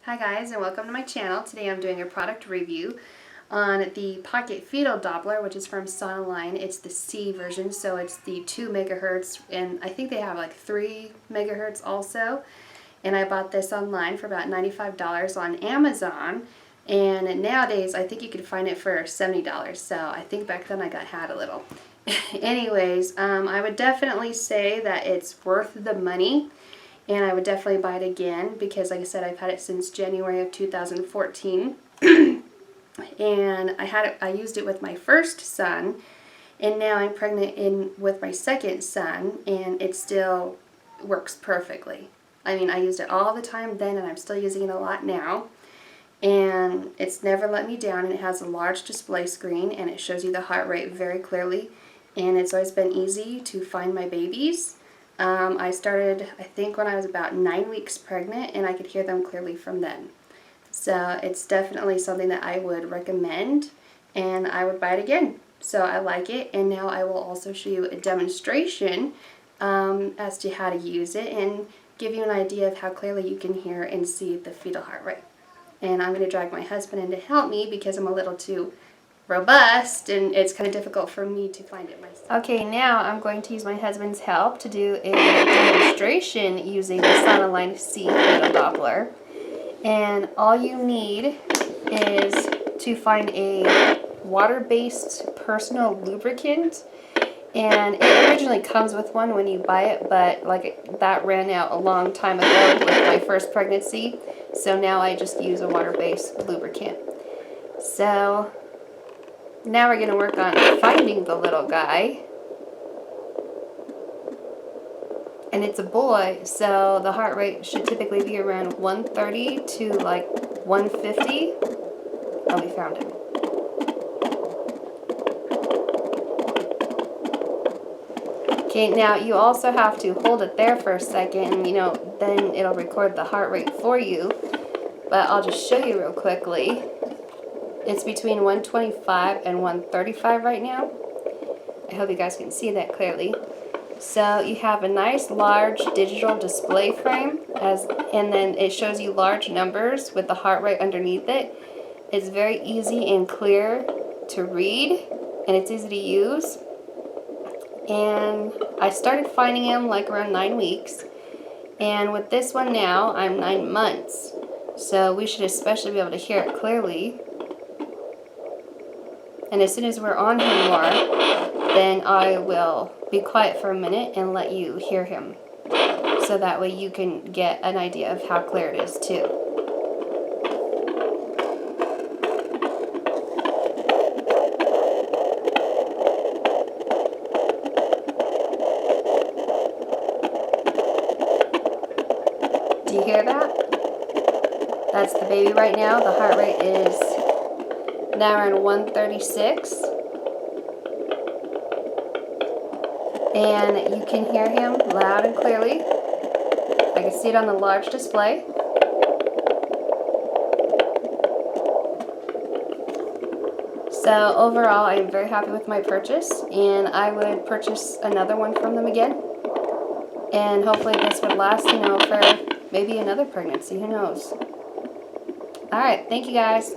Hi guys, and welcome to my channel. Today I'm doing a product review on the Pocket Fetal Doppler, which is from Sonoline. It's the C version, so it's the 2 megahertz, and I think they have like 3 megahertz also. And I bought this online for about $95 on Amazon, and nowadays I think you could find it for $70, so I think back then I got had a little. Anyways, I would definitely say that it's worth the money. And I would definitely buy it again because, like I said, I've had it since January of 2014. And I used it with my first son, and now I'm pregnant with my second son, and it still works perfectly. I mean, I used it all the time then, and I'm still using it a lot now. And it's never let me down, and it has a large display screen, and it shows you the heart rate very clearly. And it's always been easy to find my babies. I started, I think, when I was about 9 weeks pregnant, and I could hear them clearly from then. So it's definitely something that I would recommend, and I would buy it again. So I like it, and now I will also show you a demonstration as to how to use it and give you an idea of how clearly you can hear and see the fetal heart rate. And I'm going to drag my husband in to help me because I'm a little too robust, and it's kind of difficult for me to find it myself. Okay, now I'm going to use my husband's help to do a demonstration using the Sonoline-C Doppler. And all you need is to find a water-based personal lubricant. And it originally comes with one when you buy it, but like that ran out a long time ago with my first pregnancy. So now I just use a water-based lubricant. So now we're going to work on finding the little guy. And it's a boy, so the heart rate should typically be around 130 to like 150. Oh, we found him. Okay, now you also have to hold it there for a second, and then it'll record the heart rate for you. But I'll just show you real quickly. It's between 125 and 135 right now. I hope you guys can see that clearly. So you have a nice large digital display frame, and then it shows you large numbers with the heart rate underneath it. It's very easy and clear to read, and it's easy to use. And I started finding him like around 9 weeks. And with this one now, I'm 9 months. So we should especially be able to hear it clearly. And as soon as we're on him more, then I will be quiet for a minute and let you hear him. So that way you can get an idea of how clear it is too. Do you hear that? That's the baby right now. The heart rate is now around 136. And you can hear him loud and clearly. I can see it on the large display. So overall, I am very happy with my purchase, and I would purchase another one from them again. And hopefully this would last, for maybe another pregnancy, who knows. Alright, thank you guys.